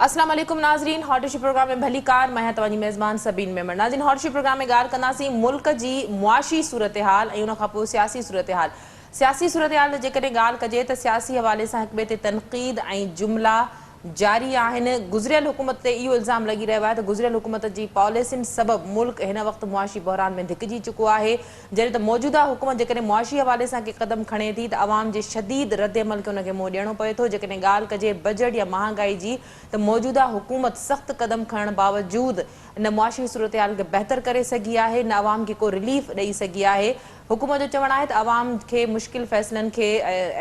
अस्सलाम वालेकुम नाज़रीन, हॉट इशू प्रोग्राम में भली कार मैं तव्हांजी मेज़बान सबीन मेमण। नाज़रीन, हॉट इशू प्रोग्राम में ॻाल्हि कंदासीं मुल्क जी मुआशी सूरत हाल ऐं उन खां पोइ सियासी सूरत हाल। सियासी सूरत हाल जेकॾहिं ॻाल्हि कजे त सियासी हवाले सां हिक ॿिए ते तनक़ीद ऐं जुमिला जारी आहिनि। गुज़िरियल हुकूमत ते इहो इल्ज़ाम लॻी रहियो आहे त गुज़िरियल हुकूमत जी पॉलिसियुनि सबबि मुल्क हिन वक़्तु मुआशी बहरान में धिकजी चुको आहे। जॾहिं त मौजूदा हुकूमत जेकॾहिं मुआशी हवाले सां के क़दम खणे थी त अवाम जे शदीद रद्द अमल खे उनखे मुंहुं ॾियणो पए थो। जेकॾहिं ॻाल्हि कजे बजट या महांगाई जी त मौजूदा हुकूमत सख़्तु क़दम खणण बावजूदि इन मुआशी सूरत हाल खे बहितर करे सघी आहे, न अवाम खे को रिलीफ ॾेई सघी आहे। हुकूमत जो चवणु आहे त अवाम खे मुश्किल फ़ैसिलनि खे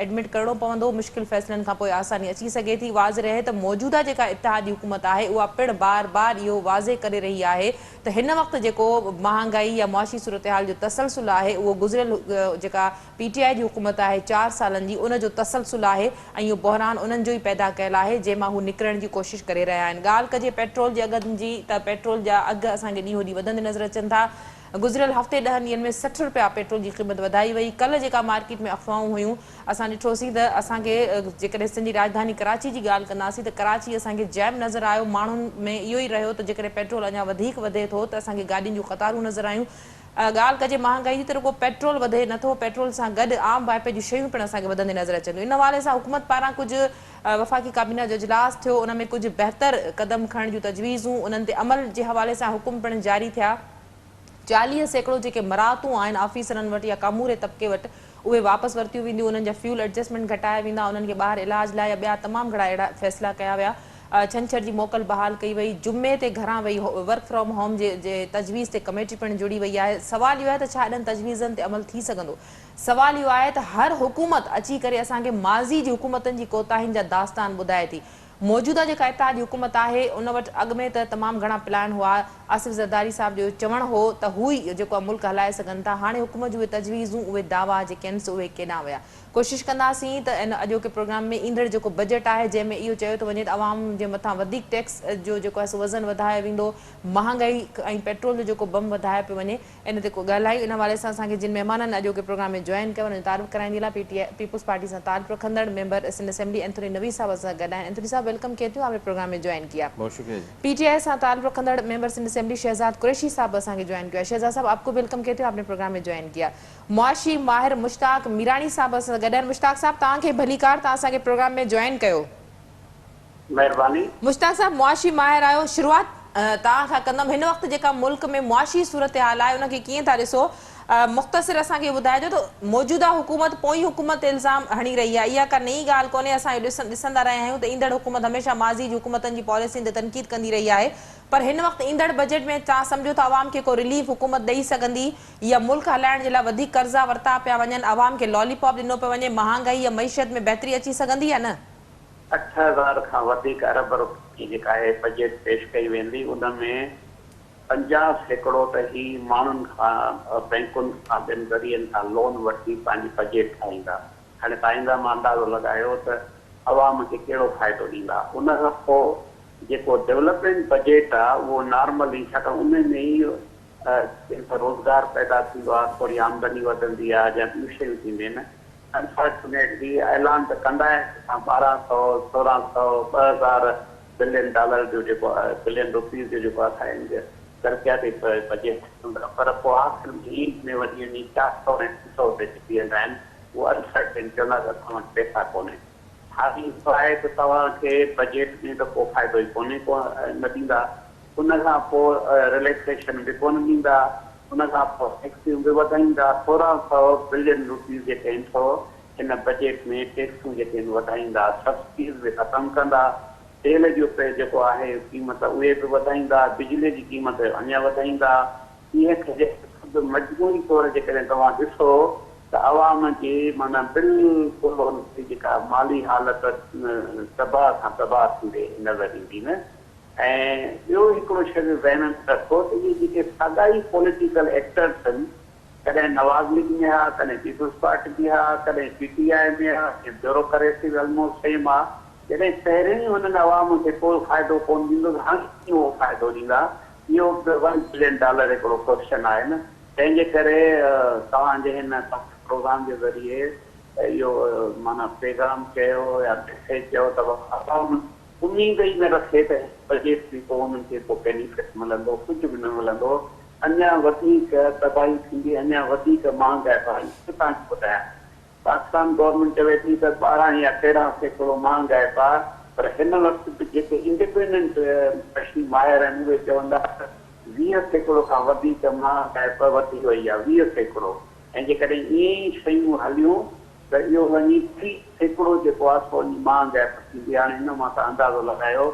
एडमिट करिणो पवंदो, मुश्किल फ़ैसिलनि खां पोइ आसानी अची सघे थी। वाज़ रहे त मौजूदा जेका इत्तेहादी हुकूमत आहे उहा पिणु बार बार इहो वाज़े करे रही आहे त हिन वक़्तु जेको महांगाई या मुआशी सूरत हाल जो तसलसुल आहे उहो गुज़िरियल जेका PTI जी हुकूमत आहे 4 सालनि जी उन जो तसलसुल आहे ऐं इहो बहरान उन्हनि जो ई पैदा कयल आहे जंहिंमां हू निकिरण जी कोशिशि करे रहिया आहिनि। ॻाल्हि कजे पेट्रोल जे अघनि जी त पेट्रोल जा अघ असांखे ॾींहों ॾींहुं वधंदे नज़र अचनि था। गुज़िरियल हफ़्ते 10 ॾींहंनि में 60 रुपया पेट्रोल जी क़ीमत वधाई वई। कल्ह जेका मार्केट में अफ़वाहूं हुयूं असां ॾिठोसीं त असांखे जेकॾहिं सिंधी राजधानी कराची जी ॻाल्हि कंदासीं त कराची असांखे जैम नज़र आयो। माण्हुनि में इहो ई रहियो त जेकॾहिं पेट्रोल अञा वधीक वधे थो त असांखे गाॾियुनि जूं क़तारूं नज़र आयूं। ॻाल्हि कजे महांगाई जी त रुॻो पेट्रोल वधे नथो, पेट्रोल सां गॾु आम वाइपे जूं शयूं पिणु असांखे वधंदे नज़र अचनि थियूं। इन हवाले सां हुकूमत पारां कुझु वफ़ाक़ी काबीना जो इजलास थियो, उन में कुझु बहितर क़दम खणण जूं तजवीज़ूं, उन्हनि ते अमल जे हवाले सां हुकुम पिणु जारी थिया। 40% जेके मराहतूं आहिनि ऑफिसरनि वटि या कामूरे तबिके वटि उहे वापसि वरितियूं वेंदियूं, उन्हनि जा फ्यूल एडजस्टमेंट घटाया वेंदा, उन्हनि खे ॿाहिरि इलाज लाइ या ॿिया तमामु घणा अहिड़ा फ़ैसिला कया विया। छंछर जी मोकल बहाल कई वई, जुमे ते घरां वई वर्क फ्रॉम होम जे तजवीज़ ते कमेटी पिणु जुड़ी वई आहे। सवाल इहो आहे त छा इन्हनि तजवीज़नि ते अमल थी सघंदो? सवाल इहो आहे त हर हुकूमत अची करे असांखे माज़ी जी हुकूमतनि जी कोताहियुनि जा दास्तान ॿुधाए थी। मौजूदा जेका इत्तेहादी हुकूमत आहे उन वटि अॻु में त तमामु घणा प्लान हुआ। आसिफ ज़रदारी साहिब जो चवणु हो त हू ई जेको आहे मुल्क हलाए सघनि था। हाणे हुकूमत जूं उहे तजवीज़ूं उहे दावा जेके आहिनि उहे केॾां विया। कोशिशि कंदासीं त इन अॼोके प्रोग्राम में ईंदड़ जेको बजट आहे जंहिंमें इहो चयो थो वञे त अवाम जे मथां वधीक टैक्स जो जेको आहे सो वज़न वधायो वेंदो, महांगाई ऐं पेट्रोल जो जेको बम वधायो पियो वञे, इन ते को ॻाल्हायूं। इन हवाले सां असांखे जिन महिमाननि अॼोके प्रोग्राम में जॉइन कयो उन्हनि जो तारीफ़ कराईंदी लाइ पीपुल्स पार्टी सां ताल्लुक़ रखंदड़ मेंबर सिंध असेंबली एंथोनी नवी साहब असां गॾु आहिनि। एंथोनी साहब वेलकम कहती हूँ, आपने प्रोग्राम में ज्वाइन किया। बहुत शुक्रिया जी। PTI सां ताल्लुक़ रखंदड़ मेंबर सिंध असेंबली शहजाद कुरैशी साहब असांखे ज्वाइन किया। शहजाद साहब आपको वेलकम कहती हूँ, आपने प्रोग्राम में ज्वाइन किया। मुआशी माहिर मुश्ताक मीरानी साहब असां गॾु आहिनि। मुश्ताक साहब तव्हांखे भली कार, तव्हां असांखे प्रोग्राम में ज्वाइन कयो। महिरबानी। मुश्ताक साहब मुआशी माहिर आहियो, शुरूआत तव्हां खां कंदमि। हिन वक़्तु जेका मुल्क में मुआशी सूरत हाल आहे उनखे कीअं था ॾिसो? मुख़्तसिर असांखे ॿुधाइजो त मौजूदा हुकूमत पोइ हुकूमत ते इल्ज़ाम हणी रही आहे, इहा का नई ॻाल्हि कोन्हे। असां ॾिसंदा रहिया आहियूं त ईंदड़ हुकूमत हमेशह माज़ी जी हुकूमतनि जी पॉलिसियुनि ते तनक़ीद कंदी रही आहे, पर हिन वक़्तु ईंदड़ बजट में तव्हां सम्झो था अवाम खे को रिलीफ हुकूमत ॾेई सघंदी या मुल्क हलाइण जे लाइ वधीक कर्ज़ा वरिता पिया वञनि, अवाम खे लॉलीपॉप ॾिनो पियो वञे, महांगाई या मईशत में बहितरी अची सघंदी या न? 8000 खां वधीक अरब रुपए जेका आहे बजट पेश कई वेंदी, उन में 50% त ही माण्हुनि खां बैंकुनि खां ॿियनि ज़रियनि खां लोन वठी पंहिंजी बजट ठाहींदा। हाणे ठाहींदा मां अंदाज़ो लॻायो त अवाम खे कहिड़ो फ़ाइदो ॾींदा। उन खां पोइ जेको डेवलपमेंट बजट आहे उहो नॉर्मली छाकाणि उन में ई रोज़गार पैदा थींदो आहे, थोरी आमदनी वधंदी आहे या ॿियूं शयूं थींदियूं आहिनि। अनफॉर्चुनेटली ऐलान त कंदा आहिनि 1200, 1600, 2000 बिलियन डॉलर जो जेको आहे बिलियन रुपीज़ जो जेको आहे असांजे तरक़ियाती बजट, पर पोइ आख़िर में में वञी वञी 400 ऐं 300 ते बीहंदा आहिनि। उहो अनसर्टेन चवंदा त असां वटि पैसा कोन्हे। हाली आहे त तव्हांखे बजट में त को फ़ाइदो ई कोन्हे, न ॾींदा। उन खां पोइ रिलैक्सेशन बि कोन ॾींदा, उन खां पोइ टैक्सियूं बि वधाईंदा। 1600 बिलियन रुपीज़ जेके आहिनि सो हिन बजट में टैक्सूं जेके आहिनि वधाईंदा, सब्सिडीज़ बि ख़तमु कंदा, तेल जो जेको आहे क़ीमत उहे बि वधाईंदा, बिजली जी क़ीमत अञा वधाईंदा। इहे मजबूरी तौरु जेकॾहिं तव्हां ॾिसो त अवाम जी माना बिल्कुलु जेका माली हालत तबाह खां तबाह थींदे नज़र ईंदी न। ऐं ॿियो हिकिड़ो शइ ज़हन में रखो त इहे जेके साॻाई पॉलिटिकल एक्टर्स आहिनि, कॾहिं नवाज़ लीग में आहे, कॾहिं पीपुल्स पार्टी में आहे, कॾहिं PTI में आहे, ब्यूरोक्रेसी ऑलमोस्ट सेम आहे। जॾहिं पहिरियों ई हुननि अवाम खे को फ़ाइदो कोन ॾींदो त हाणे उहो फ़ाइदो ॾींदा, इहो $1 बिलियन हिकिड़ो क्वेश्चन आहे न। तंहिंजे करे तव्हांजे हिन प्रोग्राम जे ज़रिए इहो माना पैगाम चयो या मैसेज चयो त अवाम उम्मीद ही न रखे त बजट बि को उन्हनि खे को बेनिफिट मिलंदो, कुझु बि न मिलंदो, अञा वधीक तबाही थींदी, अञा वधीक महांगाई पवंदी। तव्हांखे ॿुधायां, पाकिस्तान गवर्नमेंट चवे थी त 12 या 13% महांगाई पा, पर हिन वक़्तु बि जेके इंडिपेंडेंट कृषि माहिर आहिनि उहे चवंदा त 20% खां वधीक महांगाई वधी वई आहे, 20%। ऐं जेकॾहिं ईअं ई शयूं हलियूं त इहो वञी 30% जेको आहे सो महांगाई थींदी। हाणे हिन मां तव्हां अंदाज़ो लॻायो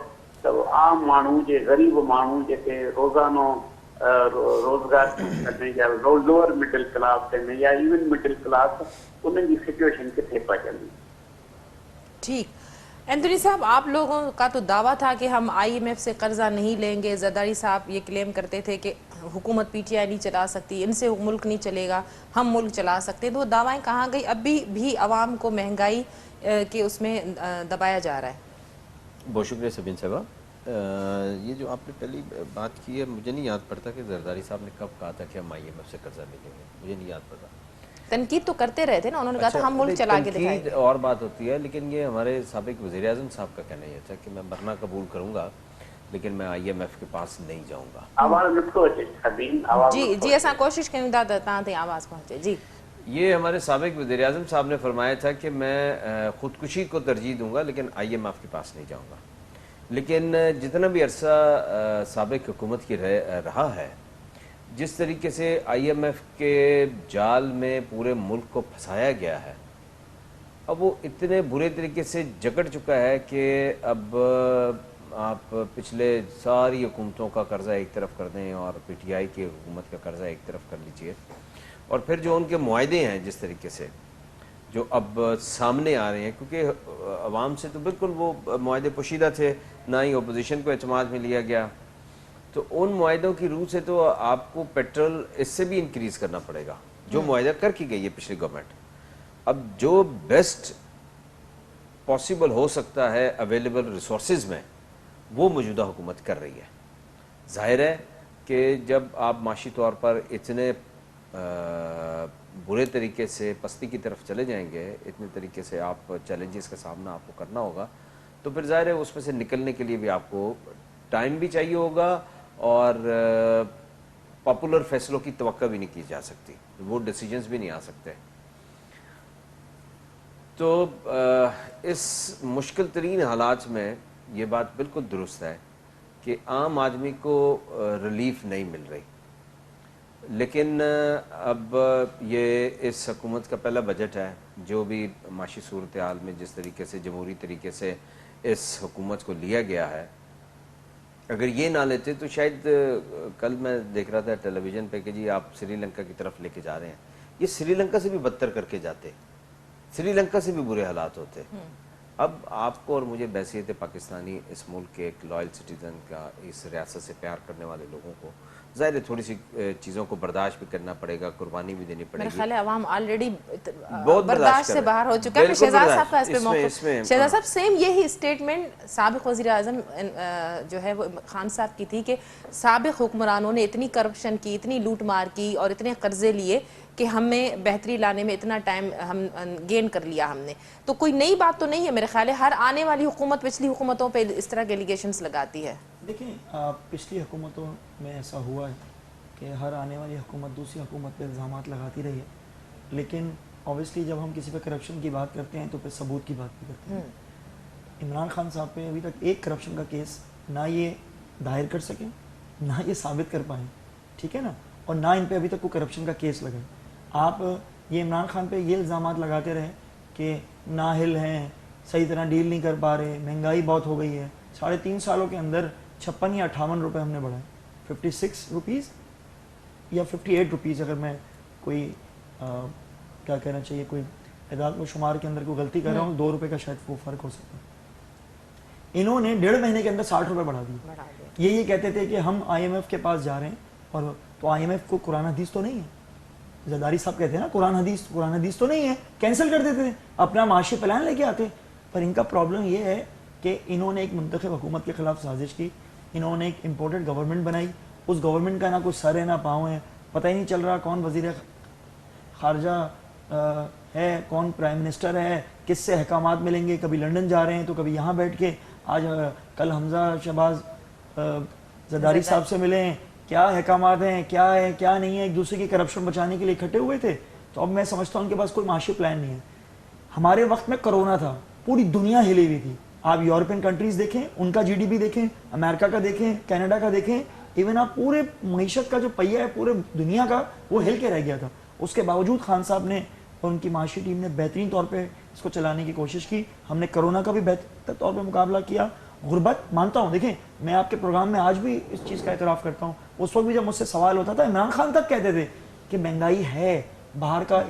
त आम माण्हू जे ग़रीब माण्हू जेके रोज़ानो रोज़गार कनि या लोअर मिडिल क्लास आहिनि या इवन मिडिल क्लास, उन्हनि जी सिचुएशन किथे पहुचंदी। ठीक, एंथोनी साहब, आप लोगों का तो दावा था कि हम IMF से कर्जा नहीं लेंगे। जरदारी साहब ये क्लेम करते थे कि हुकूमत PTI नहीं चला सकती, इनसे मुल्क नहीं चलेगा, हम मुल्क चला सकते हैं। तो वो दावाएं कहाँ गई? अभी भी आवाम को महंगाई के उसमें दबाया जा रहा है। बहुत शुक्रिया सबिन साहबा। ये जो आपने पहली बात की है, मुझे नहीं याद पड़ता कि जरदारी साहब ने कब कहा था कि हम IMF से कर्जा ले लेंगे, मुझे नहीं याद पड़ता। तनकीद तो करते रहे थे ना, उन्होंने कहा था हम मुल्क चला के दिखाएंगे। और बात होती है, लेकिन ये हमारे साबिक वज़ीर-ए-आज़म साहब का कहना ये था कि मैं मरना कबूल करूंगा लेकिन मैं IMF के पास नहीं जाऊंगा। आवाज नथो अचे सबिन, आवाज जी जी, असां कोशिश कयूं था त तव्हां ताईं आवाज़ पहुंचे। जी, ये हमारे साबिक वज़ीर-ए-आज़म साहब ने फरमाया था कि मैं खुदकुशी को तरजीह दूंगा लेकिन IMF के पास नहीं जाऊंगा। लेकिन जितना भी अरसा साबिक हुकूमत की रहा है, जिस तरीके से IMF के जाल में पूरे मुल्क को फंसाया गया है, अब वो इतने बुरे तरीके से जकड़ चुका है कि अब आप पिछले सारी हुकूमतों का कर्जा एक तरफ कर दें और PTI की हुकूमत का कर्जा एक तरफ कर लीजिए, और फिर जो उनके मुआहदे हैं जिस तरीके से जो अब सामने आ रहे हैं, क्योंकि अवाम से तो बिल्कुल वो मुआहदे पोशीदा थे, ना ही अपोजिशन को एतमाद में लिया गया, तो उन मुआहदों की रूह से तो आपको पेट्रोल इससे भी इंक्रीज करना पड़ेगा जो मुआहदा कर की गई है पिछली गवर्नमेंट। अब जो बेस्ट पॉसिबल हो सकता है अवेलेबल रिसोर्सेज में, वो मौजूदा हुकूमत कर रही है। जाहिर है कि जब आप माशी तौर पर इतने बुरे तरीके से पस्ती की तरफ चले जाएंगे, इतने तरीके से आप चैलेंजेस का सामना आपको करना होगा, तो फिर जाहिर है उसमें से निकलने के लिए भी आपको टाइम भी चाहिए होगा और पॉपुलर फैसलों की तवक्को भी नहीं की जा सकती, वो डिसीजंस भी नहीं आ सकते। तो इस मुश्किल तरीन हालात में ये बात बिल्कुल दुरुस्त है कि आम आदमी को रिलीफ नहीं मिल रही। लेकिन अब ये इस हुकूमत का पहला बजट है, जो भी माशी सूरत हाल में जिस तरीके से जमहूरी तरीके से इस हुकूमत को लिया गया है, अगर ये ना लेते तो शायद कल मैं देख रहा था टेलीविज़न पे कि जी आप श्रीलंका की तरफ लेके जा रहे हैं, ये श्रीलंका से भी बदतर करके जाते, श्रीलंका से भी बुरे हालात होते। अब आपको और मुझे बैसियत पाकिस्तानी इस मुल्क के एक लॉयल सिटीजन का, इस रियासत से प्यार करने वाले लोगों को ज़ाहिर है थोड़ी सी चीज़ों को बर्दाश्त भी करना पड़ेगा, कुर्बानी भी देनी पड़ेगी। मेरा ख्याल है अवाम ऑलरेडी बहुत बर्दाश्त से बाहर हो चुका है। शहजाद साहब का इस पे मौक़िफ़, शहजाद साहब सेम यही स्टेटमेंट साबिक़ वज़ीर आज़म जो है वो खान साहब की थी कि साबिक़ हुक्मरानों ने इतनी करप्शन की, इतनी लूट मार की और इतने कर्जे लिए कि हमें बेहतरी लाने में इतना टाइम हम गेन कर लिया हमने। तो कोई नई बात तो नहीं है मेरे ख्याल है, हर आने वाली हुकूमत पिछली हुकूमतों पे इस तरह के एलिगेशंस लगाती है। देखिए, पिछली हुकूमतों में ऐसा हुआ है कि हर आने वाली हुकूमत दूसरी हुकूमत पे इल्ज़ामात लगाती रही है, लेकिन ऑब्वियसली जब हम किसी पे करप्शन की बात करते हैं तो फिर सबूत की बात भी करते हैं। इमरान खान साहब पे अभी तक एक करप्शन का केस ना ये दायर कर सके, ना ये साबित कर पाए, ठीक है ना, और ना इन पे अभी तक कोई करप्शन का केस लगे। आप ये इमरान खान पे ये इल्ज़ामात लगाते रहे कि नाहिल हैं, सही तरह डील नहीं कर पा रहे, महंगाई बहुत हो गई है। 3.5 सालों के अंदर 56 या 58 रुपये हमने बढ़ाए, 56 रुपीज़ या 58 रुपीज़, अगर मैं कोई क्या कहना चाहिए, कोई इदाद व शुमार के अंदर कोई गलती कर रहा हूँ, 2 रुपये का शायद वो फ़र्क हो सकता है। इन्होंने 1.5 महीने के अंदर 60 रुपये बढ़ा दिए। ये कहते थे कि हम IMF के पास जा रहे हैं, और तो IMF को कुरान हदीस तो नहीं है। जरदारी साहब कहते हैं ना कुरान हदीस तो नहीं है, कैंसिल कर देते थे, अपना माशी प्लान लेके आते। पर इनका प्रॉब्लम ये है कि इन्होंने एक मुंतखब हुकूमत के खिलाफ साजिश की, इन्होंने एक इम्पोर्टेड गवर्नमेंट बनाई, उस गवर्नमेंट का ना कोई सर है ना पाँव है, पता ही नहीं चल रहा कौन वज़ीर खारजा है, कौन प्राइम मिनिस्टर है, किससे अहकामात मिलेंगे। कभी लंदन जा रहे हैं तो कभी यहाँ बैठ के आज कल हमजा शहबाज जरदारी साहब से मिले हैं, क्या अहकामात हैं, क्या है क्या नहीं है, एक दूसरे की करप्शन बचाने के लिए इकट्ठे हुए थे। तो अब मैं समझता हूँ उनके पास कोई माशी प्लान नहीं है। हमारे वक्त में कोरोना था, पूरी दुनिया हिली हुई थी। आप यूरोपियन कंट्रीज देखें, उनका जीडीपी देखें, अमेरिका का देखें, कनाडा का देखें, इवन आप पूरे मईशत का जो पहिया है पूरे दुनिया का, वो हिल के रह गया था। उसके बावजूद खान साहब ने और उनकी माशी टीम ने बेहतरीन तौर पे इसको चलाने की कोशिश की। हमने कोरोना का भी बेहतर तौर पे मुकाबला किया। गुर्बत मानता हूँ, देखें मैं आपके प्रोग्राम में आज भी इस चीज़ का एतराफ़ करता हूँ। उस वक्त भी जब मुझसे सवाल होता था, इमरान खान तक कहते थे कि महंगाई है, बाहर का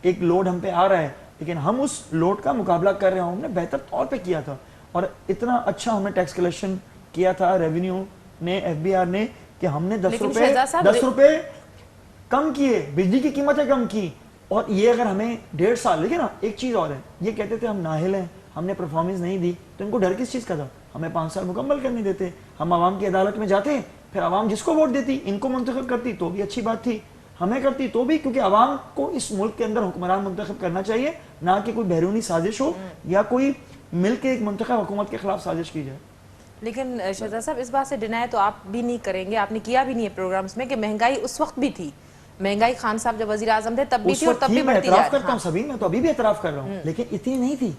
एक लोड हम पे आ रहा है, लेकिन हम उस लोड का मुकाबला कर रहे हैं। हमने बेहतर तौर पे किया था और इतना अच्छा हमने टैक्स कलेक्शन किया था रेवेन्यू ने, FBR ने, कि हमने 10 रुपए कम किए, बिजली की कीमतें कम की। और ये अगर हमें 1.5 साल, देखिए ना एक चीज़ और है, ये कहते थे हम नाहिल हैं, हमने परफॉर्मेंस नहीं दी, तो इनको डर किस चीज़ का था? हमें 5 साल मुकम्मल करने देते, हम आवाम की अदालत में जाते, फिर आवाम जिसको वोट देती, इनको मुंतखब करती तो भी अच्छी बात थी, हमें करती तो भी, क्योंकि आवाम को इस मुल्क के अंदर हुक्मरान मुंतखब करना चाहिए, ना कि कोई बैरूनी साजिश हो या कोई मिल के एक मुंतखब हुकूमत के खिलाफ साजिश की जाए। लेकिन शहजाद साहब, इस बात से डिनाई तो आप भी नहीं करेंगे, आपने किया भी नहीं है प्रोग्राम्स में, कि महंगाई उस वक्त भी थी, महंगाई खान साहब जब वजीर आजम थे तब भी थी और तब भी बढ़ती जा रही है। करता हूं सभी, मैं तो अभी भी एतराफ़ कर रहा हूँ, लेकिन इतनी नहीं थी।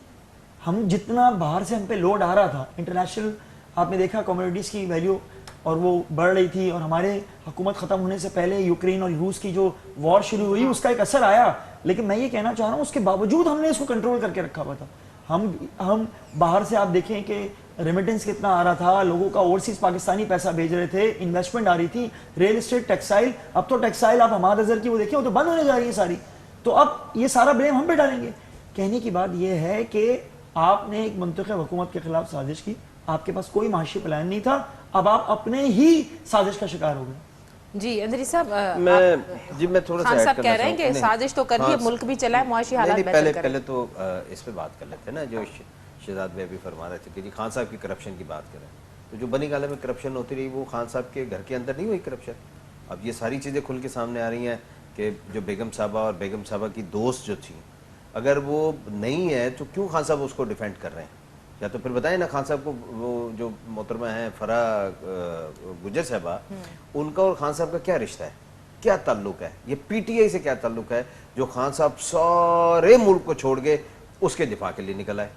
हम जितना बाहर से हम पे लोड आ रहा था, इंटरनेशनल आपने देखा कमोडिटीज़ की वैल्यू और वो बढ़ रही थी, और हमारे हुकूमत ख़त्म होने से पहले यूक्रेन और रूस की जो वॉर शुरू हुई उसका एक असर आया। लेकिन मैं ये कहना चाह रहा हूँ उसके बावजूद हमने इसको कंट्रोल करके रखा हुआ था। हम बाहर से आप देखें कि रेमिटेंस कितना आ रहा था, लोगों का ओवरसीज पाकिस्तानी पैसा भेज रहे थे, इन्वेस्टमेंट आ रही थी, रियल एस्टेट, टेक्सटाइल। अब तो टेक्सटाइल आप हमाद अजहर की वो देखिए, वो तो बंद होने जा रही है सारी। तो अब ये सारा ब्लेम हम पे डालेंगे। कहने की बात ये है कि आपने एक मुंतखब हुकूमत के खिलाफ साजिश की, आपके पास कोई माशी प्लान नहीं था, अब आप अपने ही साजिश का शिकार हो गए। जी अंदरी साहब, मैं थोड़ा सा खान साहब कह रहे हैं कि साजिश तो कर दी है, मुल्क भी चला है, मुआशी हालात बेहतर करें। पहले तो इस पे बात कर लेते हैं ना, जो शहजाद भाई भी फरमा रहे थे कि जी खान साहब की करप्शन की बात करें, तो जो बनी गाले में करप्शन होती रही वो खान साहब के घर के अंदर नहीं हुई करप्शन। अब ये सारी चीज़ें खुल के सामने आ रही हैं कि जो बेगम साहबा और बेगम साहबा की दोस्त जो थी, अगर वो नहीं है तो क्यों खान साहब उसको डिफेंड कर रहे हैं? या तो फिर बताएं ना खान साहब को, वो जो मोहतरमा है फरा गुजर साहबा, उनका और खान साहब का क्या रिश्ता है, क्या ताल्लुक है, ये PTI से क्या ताल्लुक है जो खान साहब सारे मुल्क को छोड़ के उसके दिफा के लिए निकल आए?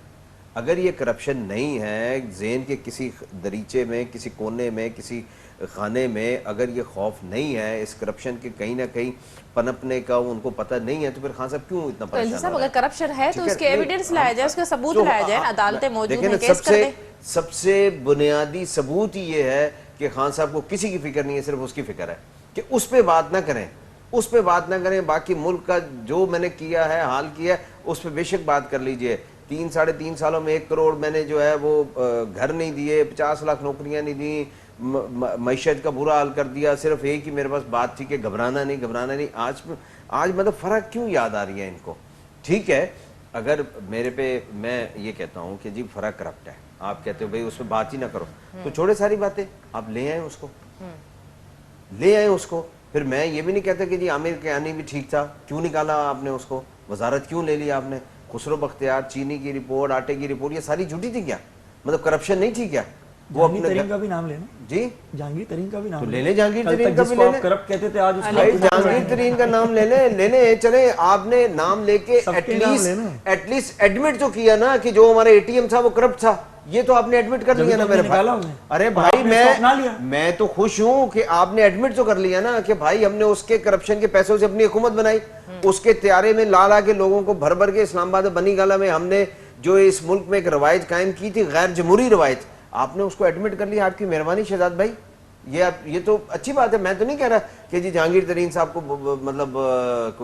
अगर ये करप्शन नहीं है, ज़हन के किसी दरीचे में, किसी कोने में, किसी खाने में अगर ये खौफ नहीं है इस करप्शन के कहीं ना कहीं पनपने का, उनको पता नहीं है, तो फिर खान साहब क्यों इतना परेशान हो रहे हैं? अगर करप्शन है तो उसके एविडेंस लाया जाए, उसके सबूत लाया जाए, अदालतें मौजूद हैं, केस कर दें। सबसे बुनियादी सबूत ये है कि खान साहब को किसी की फिक्र नहीं है, सिर्फ उसकी फिक्र है कि उस पर बात ना करें, उस पर बात ना करें। बाकी मुल्क का जो मैंने किया है, हाल किया है, उस पर बेशक बात कर लीजिए। 3-3.5 सालों में 1 करोड़ मैंने जो है वो घर नहीं दिए, 50 लाख नौकरियां नहीं दी, मईशत का बुरा हाल कर दिया। सिर्फ एक ही मेरे पास बात थी कि घबराना नहीं। आज मतलब फ़र्क क्यों याद आ रही है इनको? ठीक है, अगर मेरे पे, मैं ये कहता हूँ कि जी फ़र्क करप्ट है, आप कहते हो भाई उस पर बात ही ना करो, तो छोड़े सारी बातें, आप ले आए उसको। फिर मैं ये भी नहीं कहता कि जी आमिर कियानी भी ठीक था, क्यों निकाला आपने उसको, वजारत क्यों ले लिया आपने? खुसरो बख्तियार, चीनी की रिपोर्ट, आटे की रिपोर्ट, ये सारी झूठी थी क्या? मतलब करप्शन नहीं थी क्या? वो अपने तरीन का भी नाम लेना जी, जहांगीर तरीन का भी नाम तो ले ले, जहांगीर तरीन का भी ले ले। करप्ट कहते थे, आज भाई जहांगीर तरीन का नाम ले ले चले, आपने नाम लेके एटलीस्ट एडमिट तो किया ना कि जो हमारा ATM था वो करप्ट था, ये तो आपने एडमिट कर लिया ना मेरे भाई। अरे भाई मैं तो खुश हूं कि आपने एडमिट तो कर लिया ना कि भाई हमने उसके करप्शन के पैसों से अपनी हुकूमत बनाई, उसके त्यारे में ला के लोगों को भर के इस्लामाबाद बनी गाला में हमने जो इस मुल्क में एक रवायत कायम की थी, गैर जमहूरी रवायत, आपने उसको एडमिट कर लिया। आपकी मेहरबानी शहजाद भाई, ये तो अच्छी बात है। मैं तो नहीं कह रहा कि जी जहांगीर तरीन साहब को मतलब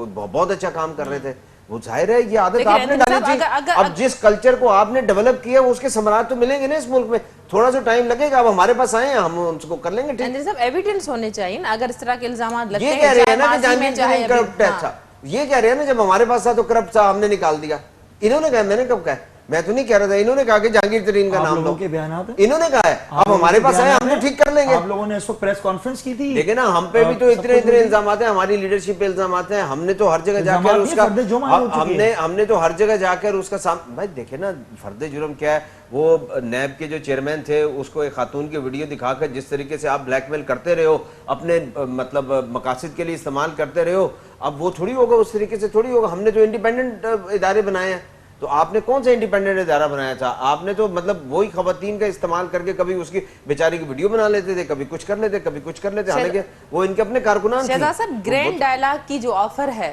बहुत अच्छा काम कर रहे थे, वो जाहिर है ये आदत आपने डाली थी। अब जिस कल्चर को आपने डेवलप किया उसके समरात तो मिलेंगे ना इस मुल्क में, थोड़ा सा टाइम लगेगा। अब हमारे पास आए हैं, हम उसको कर लेंगे। ठीक, एविडेंस होने चाहिए ना, अगर इस तरह के इल्जाम लगते हैं। ये कह रहे हैं ना कि जहांगीर तरीन करप्ट था, ये कह रहे हैं ना जब हमारे पास था तो करप्ट था, हमने निकाल दिया। इन्होंने कहा, मैंने कब कहा? मैं तो नहीं कह रहा था, इन्होंने कहा कि जहांगीर तरीन का आप नाम लोगों दो, के बयानात हैं। इन्होंने कहा है। आप अब हमारे लोगों के पास है, हम बयानात तो हैं। ठीक कर लेंगे। आप लोगों ने इस वक्त प्रेस कॉन्फ्रेंस की थी, देखिए ना, हम पे भी तो सब इतने कुछ इतने मिली। इल्जाम हैं, हमारी लीडरशिप पे इल्जाम हैं, हमने तो हर जगह जाकर इल्जामात नहीं, उसका फर्द जुर्म हो चुकी है। हमने तो हर जगह जाकर उसका भाई देखिए ना, फर्द जुर्म क्या है। वो नैब के जो चेयरमैन थे, उसको एक खातून की वीडियो दिखाकर जिस तरीके से आप ब्लैकमेल करते रहे हो, अपने मतलब मकासद के लिए इस्तेमाल करते रहे हो, अब वो थोड़ी होगा, उस तरीके से थोड़ी होगा। हमने तो इंडिपेंडेंट इदारे बनाए हैं, तो आपने कौन सा इंडिपेंडेंट इदारा बनाया था? आपने तो मतलब वही खवातीन का इस्तेमाल करके कभी उसकी बेचारी की वीडियो बना लेते थे, कभी कुछ कर लेते, कभी कुछ कर लेते, हालांकि वो इनके अपने कारकुनान थे। शहजाद साहब, ग्रैंड डायलॉग की जो ऑफर है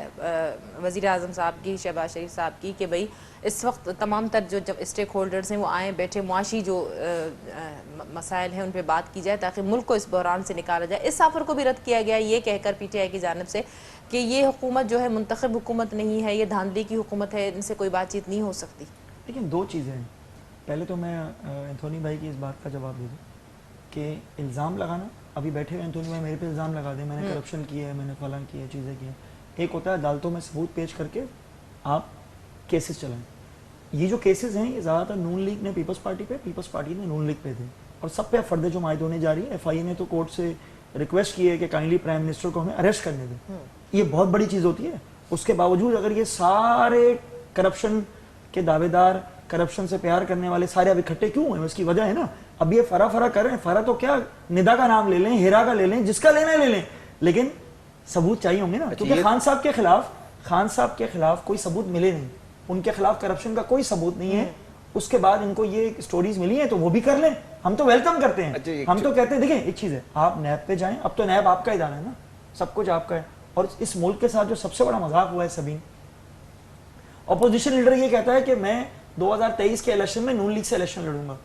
वजीर आजम साहब की, शहबाज शरीफ साहब की, कि भाई इस वक्त तमाम तर जो जब स्टेक होल्डर्स हैं वो आए बैठे, मुआशी जो मसाइल हैं उन पर बात की जाए ताकि मुल्क को इस बहरान से निकाला जाए। इस ऑफर को भी रद्द किया गया ये कहकर PTI की जानिब से कि ये हुकूमत जो है मुंतखब हुकूमत नहीं है, ये धांधली की हुकूमत है, इनसे कोई बातचीत नहीं हो सकती। लेकिन दो चीज़ें हैं। पहले तो मैं एंथोनी भाई की इस बात का जवाब दे दूँ कि इल्ज़ाम लगाना, अभी बैठे हुए एंथोनी भाई मेरे पे इल्ज़ाम लगा दें मैंने करप्शन किया है, मैंने फलां किया है, चीज़ें की हैं। एक होता है अदालतों में सबूत पेश करके आप केसेस चलाएं। ये जो केसेस हैं ये ज़्यादातर नून लीग ने पीपल्स पार्टी ने नून लीग पे थे, और सब पे फर्द जो आयद होने जा रही है। FIA ने तो कोर्ट से रिक्वेस्ट की है कि काइंडली प्राइम मिनिस्टर को हमें अरेस्ट करने दें। ये बहुत बड़ी चीज़ होती है। उसके बावजूद अगर ये सारे करप्शन के दावेदार, करप्शन से प्यार करने वाले सारे अब इकट्ठे क्यों हैं? उसकी वजह है ना, अब ये फरा कर रहे हैं। फरा तो क्या, निदा का नाम ले लें, हीरा का ले लें, जिसका लेना ले लें, लेकिन सबूत चाहिए होंगे ना। क्योंकि खान साहब के खिलाफ कोई सबूत मिले नहीं, उनके खिलाफ करप्शन का कोई सबूत नहीं है। उसके बाद इनको ये स्टोरीज मिली हैं तो वो भी कर लें, हम तो वेलकम करते हैं। हम तो कहते हैं देखिए एक चीज है, आप नैब पे जाएं, अब तो नैब आपका इदारा है ना, सब कुछ आपका है। और इस मुल्क के साथ जो सबसे बड़ा मजाक हुआ है सबीन, अपोजिशन लीडर ये कहता है कि मैं 2023 के इलेक्शन में नून लीग से इलेक्शन लड़ूंगा,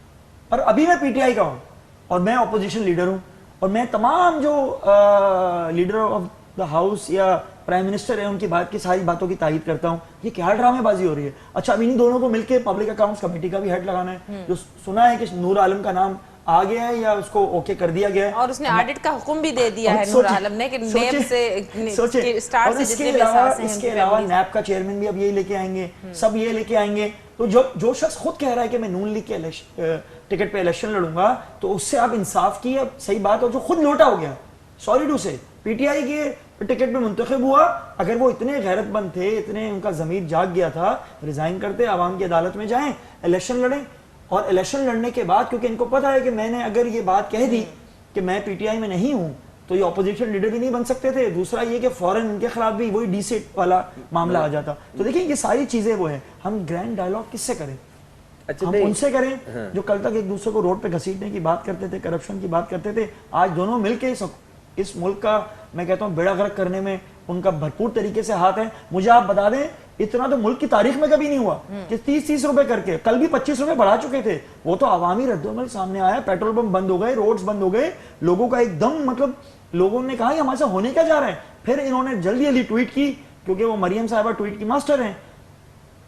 और अभी मैं PTI का हूं और मैं अपोजिशन लीडर हूं, और मैं तमाम जो लीडर ऑफ द हाउस या प्राइम मिनिस्टर है उनकी बात की सारी बातों की तायीद करता हूं। ये क्या ड्रामेबाजी हो रही है? अच्छा, अब इन्हीं दोनों को मिलकर पब्लिक अकाउंट्स कमेटी का भी हेड लगाना है। जो सुना है कि नूर आलम का नाम आ गया है या उसको ओके कर दिया गया है, और उसने ऑडिट का हुक्म भी दे दिया है नूर आलम ने कि नैब से स्टार से जितने भी एहसास हैं इसके अलावा नैब का चेयरमैन भी अब यही लेके आएंगे, सब ये लेके आएंगे। तो जो शख्स खुद कह रहा है कि मैं नून लीग के टिकट पे इलेक्शन लड़ूंगा, तो उससे आप इंसाफ की सही बात, और जो खुद नोटा हो गया, सॉरी टू से, PTI के टिकट पे मुंतखब हुआ, अगर वो इतने गैरतमंद थे, इतने उनका ज़मीर जाग गया था, रिजाइन करते, आवाम की अदालत में जाएं, इलेक्शन लड़ें। और इलेक्शन लड़ने के बाद, क्योंकि इनको पता है कि मैंने अगर ये बात कह दी कि मैं PTI में नहीं हूं, तो ये ऑपोजिशन लीडर भी नहीं बन सकते थे। दूसरा ये कि फौरन इनके खिलाफ भी वही D-Seat वाला मामला आ जाता। तो देखिए ये सारी चीजें वो है। हम ग्रैंड डायलॉग किससे करें? अच्छा, हम उनसे करें जो कल तक एक दूसरे को रोड पे घसीटने की बात करते थे, करप्शन की बात करते थे। आज दोनों मिलके इस मुल्क का, मैं कहता हूं, बेड़ा गर्क करने में उनका भरपूर तरीके से हाथ है। मुझे आप बता दें, इतना तो मुल्क की तारीख में कभी नहीं हुआ कि 30-30 रुपए करके, कल भी 25 रुपए बढ़ा चुके थे। वो तो आवामी रद्दोमल सामने आया, पेट्रोल पंप बंद हो गए, रोड्स बंद हो गए, लोगों का एकदम मतलब लोगों ने कहा हमारे से होने क्या जा रहा है। फिर इन्होंने जल्दी जल्दी ट्वीट की, क्योंकि वो मरियम साहिबा ट्वीट की मास्टर हैं।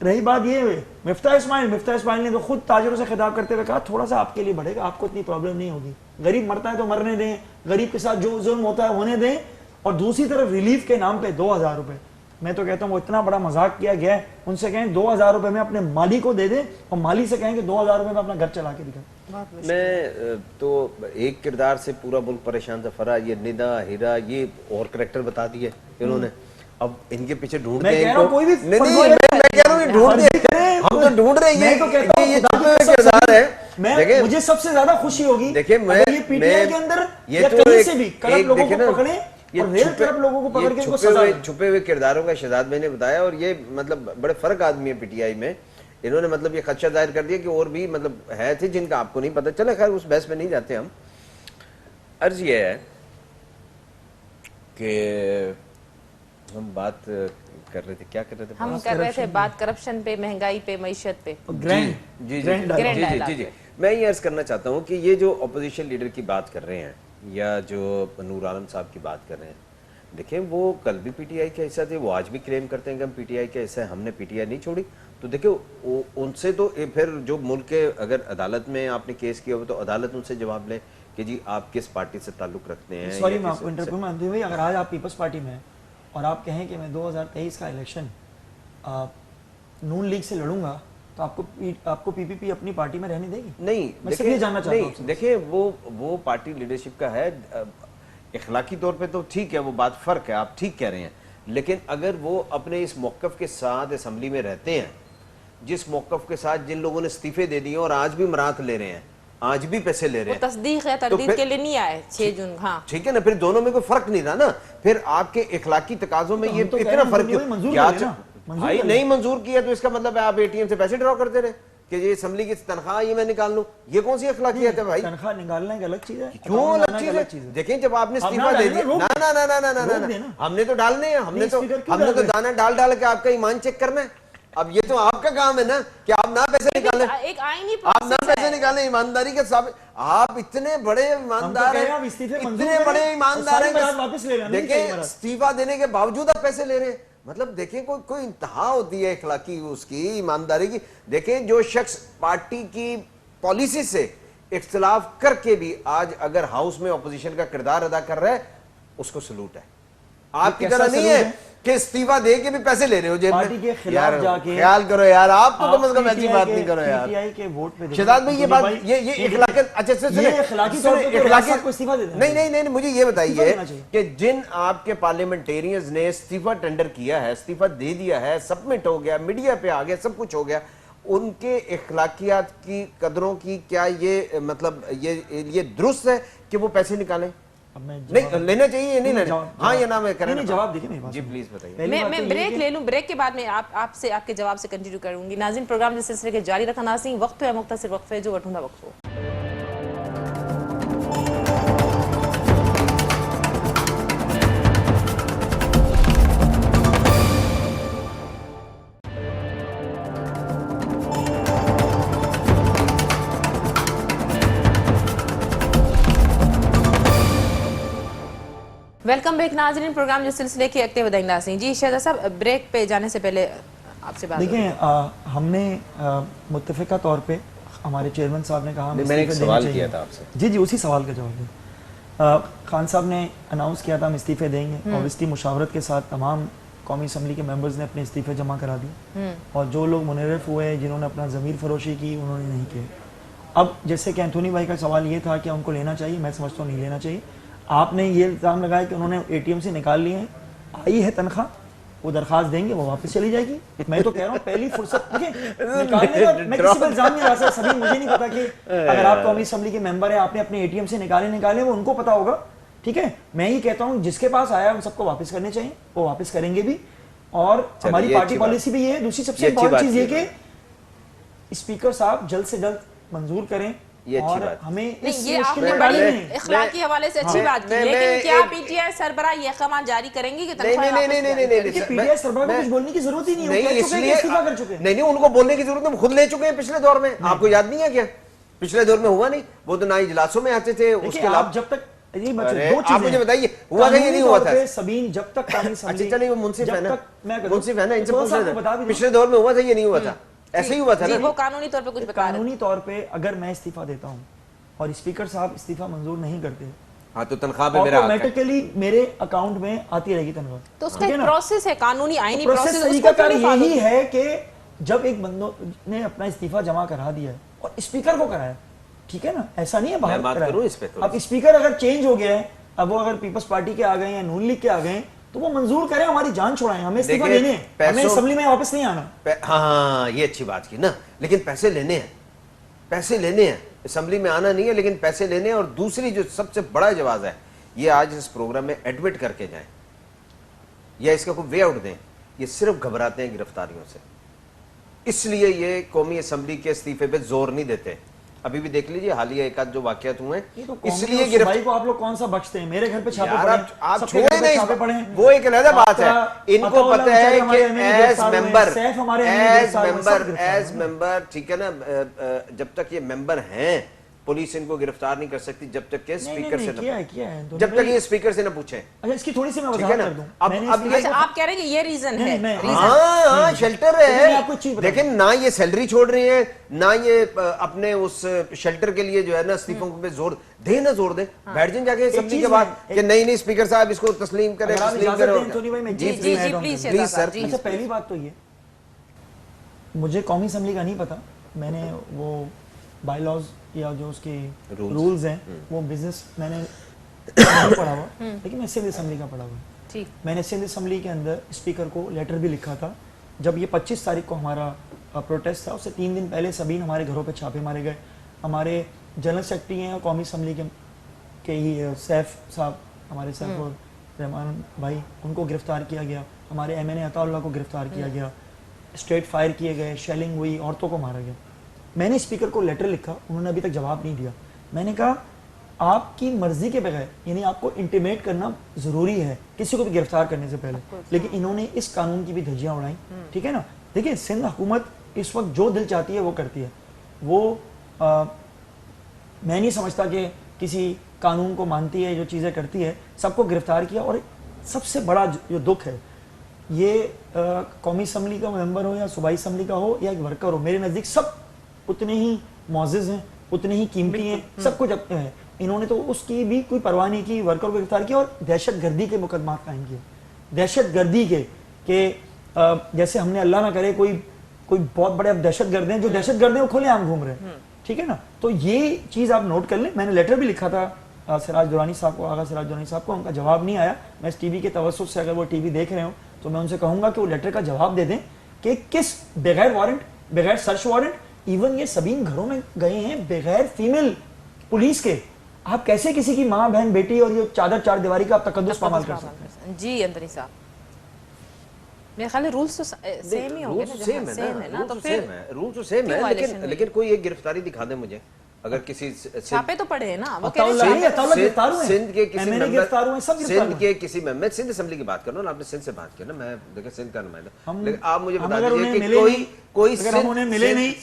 रही बात ये, मिफ्ता इस्माइल ने तो खुद ताजरों से खिताब करते हुए कहा थोड़ा सा आपके लिए बढ़ेगा, आपको इतनी प्रॉब्लम नहीं होगी, गरीब मरता है तो मरने दें, गरीब के साथ जो जुल्म होता है होने दें। और दूसरी तरफ रिलीफ के नाम पे 2000 रुपए, मैं तो कहता हूँ वो इतना बड़ा मजाक किया गया है। उनसे कहें 2000 रुपए में अपने माली को दे दें, और माली से कहें कि 2000 रुपए में अपना घर चला के दिखा। मैं तो एक किरदार से पूरा मुल्क परेशान था। फरा, ये निदा, हीरा, ये और करैक्टर बता दिए इन्होंने। अब इनके पीछे ढूंढते हैं, मैं कह रहा हूँ ढूंढते हैं, हम तो ढूंढ रहे हैं। ये छुपे हुए किरदार है। मुझे सबसे ज्यादा खुशी होगी, देखिए ये PTI के अंदर या कहीं से भी करप्ट लोगों को पकड़े, ये छुपे हुए किरदारों का शहजाद भाई ने बताया। और ये मतलब बड़े फर्क आदमी है PTI में। इन्होंने मतलब ये खदशा जाहिर कर दिया कि और भी मतलब है थे जिनका आपको नहीं पता चले। खैर उस बहस में नहीं जाते हम। अर्ज ये है कि हम बात कर रहे थे, क्या कर रहे थे? हम कर रहे थे बात करप्शन पे, महंगाई पे, मईशत पे। जी, मैं ये अर्ज करना चाहता हूँ कि ये जो अपोजिशन लीडर की बात कर रहे हैं या जो नूर आलम साहब की बात कर रहे हैं, देखें वो कल भी PTI का हिस्सा थे, वो आज भी क्लेम करते हैं कि हम PTI का हिस्सा है, हमने PTI नहीं छोड़ी। तो देखिए उनसे तो फिर जो मुल्क के अगर अदालत में आपने केस किया हो तो अदालत उनसे जवाब ले कि जी आप किस पार्टी से ताल्लुक रखते हैं। सॉरी मैं आपको इंटरव्यू में आते हुए, अगर आज आप पीपल्स पार्टी में हैं और आप कहें कि मैं 2023 का इलेक्शन नून लीग से लड़ूंगा, तो आपको पीपीपी अपनी पार्टी में रहने देगी? नहीं, मैं सिर्फ ये जानना चाहता हूँ नहीं, आपसे। देखिए वो पार्टी लीडरशिप का है, इखलाकी तौर पे तो ठीक है, वो बात फर्क है, आप ठीक कह रहे हैं, लेकिन अगर वो अपने इस मौक़िफ़ के साथ असेंबली में रहते हैं, जिस मौक़िफ़ के साथ जिन लोगों ने इस्तीफे दे दिए और आज भी मराहत ले रहे हैं, आज भी पैसे ले रहे हैं, तस्दीक है, तरदीद के लिए नहीं आए 6 जून। हाँ ठीक है ना, फिर दोनों में कोई फर्क नहीं रहा ना, फिर आपके इखलाकी तकाजों में ये इतना फर्क क्यों? भाई नहीं मंजूर किया तो इसका मतलब है आप एटीएम से पैसे ड्रॉ करते रहे कि ये असेंबली की तनख्वाह ये मैं निकाल लूं, ये कौन सी अखलाकियत है भाई? तनख्वाह निकालना एक अलग चीज है, क्यों अलग चीज है? देखें जब आपने इस्तीफा दे दिया, ना ना ना ना ना ना ना, हमने तो डालने हैं, हमने तो दाना डाल डाल के आपका ईमान चेक करना है। अब ये तो आपका काम है ना कि आप ना पैसे निकालें, एक आईनी आप ना प्रोसेस पैसे है। निकालें ईमानदारी के साथ। आप इतने बड़े ईमानदार हैं, इतने बड़े ईमानदार हैं, देखें इस्तीफा देने के बावजूद आप पैसे ले रहे हैं, मतलब देखें कोई इंतहा होती है इखलाकी उसकी, ईमानदारी की। देखें जो शख्स पार्टी की पॉलिसी से इख्तिलाफ करके भी आज अगर हाउस में अपोजिशन का किरदार अदा कर रहा है, उसको सलूट है। आपकी तरह नहीं है कि इस्तीफा दे के भी पैसे ले रहे हो जेब पार्टी के में। खिलाफ यार जाके ख्याल करो यार, आप तो कम से कम ऐसी PTI बात नहीं करो यार। PTI के वोट पे शहजाद भाई ये बात ये इखलाकी, अच्छा सुनिए, इखलाकी तौर पे तो रियासत को इस्तीफा दे देना नहीं नहीं नहीं, मुझे ये बताइए इस्तीफा देना चाहिए। कि जिन आपके पार्लियामेंटेरियंस ने इस्तीफा टेंडर किया है, इस्तीफा दे दिया है, सबमिट हो गया, मीडिया पे आ गया, सब कुछ हो गया, उनके इखलाकियात की कदरों की क्या ये मतलब ये दुरुस्त है कि वो पैसे निकालें? अब मैं नहीं लेना चाहिए, नहीं लेना, जवाब- हाँ या ना मैं करें? नहीं, जवाब देखिए मेरी बात जी सुनिए। प्लीज बताइए। पहली बात तो मैं ये ब्रेक कि- ले लूं, ब्रेक के बाद में आपसे आपके जवाब से कंटिन्यू करूंगी। नाज़रीन, प्रोग्राम जिस सिलसिले के जारी रखा नाज़रीन, वक्त है मुख्तसर वक्फे जो वठूंदा वक्फो। वेलकम बैक नाज़रीन, प्रोग्राम जिस सिलसिले के अगते वदाइंदा सिंह जी। शहजाद साहब, ब्रेक पे जाने से पहले आपसे बात देखें, हमने मुत्तफ़िका तौर पे हमारे चेयरमैन साहब ने कहा मैंने एक इस्तीफे सवाल देने किया चाहिए। था आपसे। जी जी, उसी सवाल का जवाब दें। खान साहब ने अनाउंस किया था हम इस्तीफे देंगे, और इसकी मुशावरत के साथ तमाम कौमी असम्बली के मेंबर्स ने अपने इस्तीफे जमा करा दिए, और जो लोग मुनर्रफ हुए, जिन्होंने अपना ज़मीर फरोशी की, उन्होंने नहीं किए। अब जैसे कि एंथोनी भाई का सवाल ये था कि उनको लेना चाहिए, मैं समझता हूँ नहीं लेना चाहिए। आपने ये इल्ज़ाम लगाया कि उन्होंने एटीएम से निकाल लिए हैं, आई है तनख्वाह, वो दरखास्त देंगे, वो वापस चली जाएगी। मैं तो कह रहा हूँ पहली फुर्सत, देखिए निकालने का मैं किसी पर इल्जाम नहीं लगा सकता, सभी मुझे नहीं पता कि अगर आप कौमी असम्बली के मेंबर हैं, आपने अपने एटीएम से निकाले वो उनको पता होगा, ठीक है। मैं ही कहता हूँ जिसके पास आया उन सबको वापस करने चाहिए, वो वापस करेंगे भी, और हमारी पार्टी पॉलिसी भी ये है। दूसरी सबसे इंपॉर्टेंट चीज ये कि स्पीकर साहब जल्द से जल्द मंजूर करें, और हमें नहीं, इस ये मुश्किल आपने में बड़ी डालना नहीं। इखलाकी हवाले से अच्छी बात की, लेकिन क्या पीटीआई सरबराह ये अहकाम जारी करेंगे कि तनख्वाह वापस देखिए, पीटीआई सरबराह को कुछ बोलने की जरूरत ही नहीं है, वो कह चुके हैं कि इस्तीफा कर चुके हैं। नहीं उनको बोलने की जरूरत नहीं, खुद ले चुके हैं पिछले दौर में। आपको याद नहीं है क्या? पिछले दौर में हुआ नहीं, वो तो ना इजलासों में आते थे, उसके अलावा जब तक ये अरे, दो आप चीजें मुझे बताइए, हुआ था ये नहीं हुआ था? सबीन जब तक कौमी अच्छा असम्बली, चलिए, वो मुंसिफ है ना, मुंसिफ है ना, इनसे थोड़ा पूछ सा लेते आपको बता भी हैं, दूं। पिछले दौर में हुआ था ये नहीं हुआ था? ऐसे ही हुआ था जी, ना। वो कानूनी तौर पे कुछ बता रहे हैं। कानूनी तौर पे अगर मैं इस्तीफा देता हूँ और स्पीकर साहब इस्तीफा मंजूर नहीं करते, हाँ तो तनख्वाह पे मेरा हक है। ऑटोमेटिकली मेरे अकाउंट में आती रहेगी तनख्वाह। तो उसका एक प्रोसेस है, कानूनी आईनी प्रोसेस प्रोसेस, तरीका उसको क्यों नहीं follow यही है कि जब एक बंदो ने अपना इस्तीफा जमा करा दिया है और स्पीकर को कराया, ठीक है ना, ऐसा नहीं है बाहर मैं बात कराया। करूं इस पे थोड़ी अब स्पीकर अगर चेंज हो गया है, अब वो अगर पीपल्स पार्टी के आ गए या नून लीग के आ गए, तो वो मंजूर करें, हमारी जान छुड़ाएं, हमें इस्तीफा देखिए, देने हैं, हमें असेंबली में वापस नहीं आना। हाँ ये अच्छी बात की ना, लेकिन पैसे लेने हैं, पैसे लेने हैं, असेंबली में आना नहीं है, लेकिन पैसे लेने हैं। और दूसरी जो सबसे बड़ा जवाब है, ये आज इस प्रोग्राम में एडमिट करके जाएं या इसका कोई वे आउट दें, ये सिर्फ घबराते हैं गिरफ्तारियों से, इसलिए ये कौमी असेंबली के इस्तीफे पे जोर नहीं देते। अभी भी देख लीजिए हालिया एक आध जो वाकयात हुए हैं, इसलिए गिरफ्तारी को आप लोग कौन सा बख्शते हैं? मेरे घर पे छापे पड़े हैं, आप सबके घर छोड़े पे नहीं, छापे पड़े हैं। वो एक अलग बात है। आपका इनको अताउल्लाह पता है हमारे कि MLA एज गिरफ्तार हुए हैं, मेंबर सैफ हमारे MLA गिरफ्तार हुए हैं, सब गिरफ्तार एज मेंबर, ठीक है ना, जब तक ये मेंबर हैं पुलिस इनको गिरफ्तार नहीं कर सकती जब तक के स्पीकर से किया है न, जब तक ये स्पीकर से न पूछे। अच्छा, इसकी थोड़ी सी मैं ठीक है वजाहत ना? कर दूं। अब ये अच्छा, आप कह रहे हैं कि ये रीजन है? हाँ शेल्टर लेकिन मैं है, आपको एक चीज बता लेकिन ना ये सैलरी छोड़ रही है, ना ये अपने उस शेल्टर के लिए जो है ना इस्तीफों पे जोर दे, ना जोर दे, बैठ जाए जाके असेंबली के बाद कि नहीं नहीं स्पीकर साहब इसको तस्लीम करें, अगर आप तस्लीम इजाजत करें। दें, एंथोनी भाई, मैं जी जी जी जी प्लीज प्लीज सर। अच्छा, पहली बात तो ये मुझे कौमी असम्बली का नहीं पता, मैंने वो बाई लॉज या जो उसके Rules. रूल्स हैं वो बिजनेस मैंने नहीं पढ़ा हुआ, लेकिन मैं सिंध असम्बली का पढ़ा हुआ। ठीक। मैंने सिंध असम्बली के अंदर स्पीकर को लेटर भी लिखा था। जब ये 25 तारीख को हमारा प्रोटेस्ट था, उससे 3 दिन पहले सबीन हमारे घरों पे छापे मारे गए। हमारे जनरल सेक्रेटरी हैं और कौमी असम्बली के ही सैफ साहब, हमारे सैफ और रहमान भाई, उनको गिरफ्तार किया गया। हमारे MNA अताउल्लाह को गिरफ्तार किया गया, स्ट्रेट फायर किए गए, शेलिंग हुई, औरतों को मारा गया। मैंने स्पीकर को लेटर लिखा, उन्होंने अभी तक जवाब नहीं दिया। मैंने कहा आपकी मर्जी के बगैर, यानी आपको इंटीमेट करना जरूरी है किसी को भी गिरफ्तार करने से पहले, लेकिन इन्होंने इस कानून की भी धज्जियां उड़ाई। ठीक है ना। देखिए सिंध हुकूमत इस वक्त जो दिल चाहती है वो करती है। वो मैं नहीं समझता कि किसी कानून को मानती है, जो चीज़ें करती है। सबको गिरफ्तार किया, और सबसे बड़ा जो दुख है, ये कौमी असम्बली का मेंबर हो या सूबाई असम्बली का हो या एक वर्कर हो, मेरे नज़दीक सब उतने ही मुअज़्ज़ज़ हैं, उतने ही कीमती हैं, सब कुछ अपने हैं। इन्होंने तो उसकी भी कोई परवाह नहीं की, वर्कर को गिरफ्तार किया और दहशत गर्दी के मुकदमा कायम किए। दहशत गर्दी के जैसे हमने अल्लाह ना करे कोई बहुत बड़े अब दहशत गर्द हैं, जो दहशत गर्द हैं वो खुलेआम घूम रहे हैं। ठीक है ना। तो ये चीज़ आप नोट कर लें। मैंने लेटर भी लिखा था सिराज दुरानी साहब को, आगा सिराज दुरानी साहब को, उनका जवाब नहीं आया। मैं इस टीवी के तवज्जुह से, अगर वो टीवी देख रहे हो तो मैं उनसे कहूँगा कि वो लेटर का जवाब दे दें कि किस बगैर वारंट, बगैर सर्च वारंट, इवन ये सबीन घरों में गए हैं बगैर फीमेल पुलिस के। आप कैसे किसी की माँ बहन बेटी और ये चार दीवारी का आप तकद्दुस पामाल कर सकते हैं? जी अंतरी साहब, मेरे ख्याल रूल्स तो सेम ही होंगे ना, सेम है ना, तो फिर रूल तो सेम है, लेकिन कोई एक गिरफ्तारी दिखा दे मुझे। अगर किसी छापे तो पड़े हैं ना, वो सिंध के किसी गिरफ्तार हुए, सब सिंध के किसी मैं सिंध असम्बली की बात कर रहा हूँ, आपने सिंध से बात किया ना, मैं देखिए सिंध का नुमाइंदा। लेकिन आप मुझे बता दीजिए कि कोई अगर उन्हें मिले नहीं,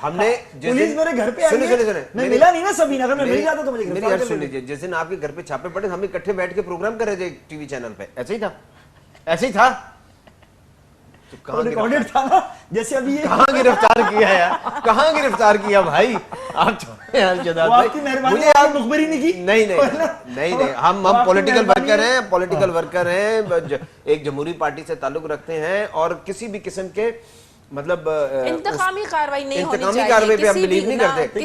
हमने पुलिस मेरे घर पे आई, मैं मिला नहीं ना सबीन, अगर मैं मिल जाता तो मुझे गिरफ्तार कर सुन लीजिए। जिस दिन आपके घर पे छापे पड़े, हम इकट्ठे बैठ के प्रोग्राम कर रहे थे टीवी चैनल पे, ऐसे ही था, ऐसे ही था। तो कहां रिकॉर्डेड था ना, जैसे अभी ये कहां गिरफ्तार किया यार, कहां गिरफ्तार किया भाई? आप छोड़े यार जदाद भाई, मुझे आप मुखबरी नहीं की। नहीं, हम पॉलिटिकल वर्कर हैं, पॉलिटिकल वर्कर हैं, एक जमहूरी पार्टी से ताल्लुक रखते हैं, और किसी भी किस्म के मतलब इंतकामी कार्रवाई नहीं होनी चाहिए। इंतकामी कार्रवाई पे हम बिलीव नहीं करते।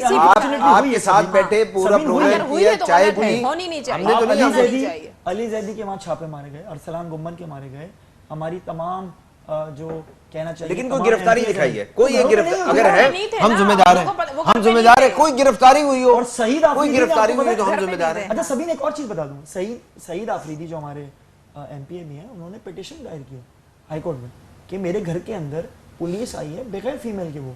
आपके साथ बैठे पूरा प्रोग्राम किया, चाय पी, होनी नहीं चाहिए। हमने तो नहीं। अली जैदी के वहां छापे मारे गए, अरसलान गुम्मन के मारे गए, हमारी तमाम जो कहना चाहिए, लेकिन कोई गिरफ्तारी दिखाई है? कोई एक गिरफ्तार अगर है, हम जिम्मेदार हैं, हम जिम्मेदार हैं। कोई गिरफ्तारी हुई हो, और शहीद कोई गिरफ्तारी हुई तो हम जिम्मेदार हैं। अच्छा सबीन, एक और चीज बता दूं, शहीद आफरीदी जो हमारे MPA भी हैं, उन्होंने पिटीशन दायर किया हाई कोर्ट में कि मेरे घर के अंदर पुलिस आई है बगैर फीमेल के। वो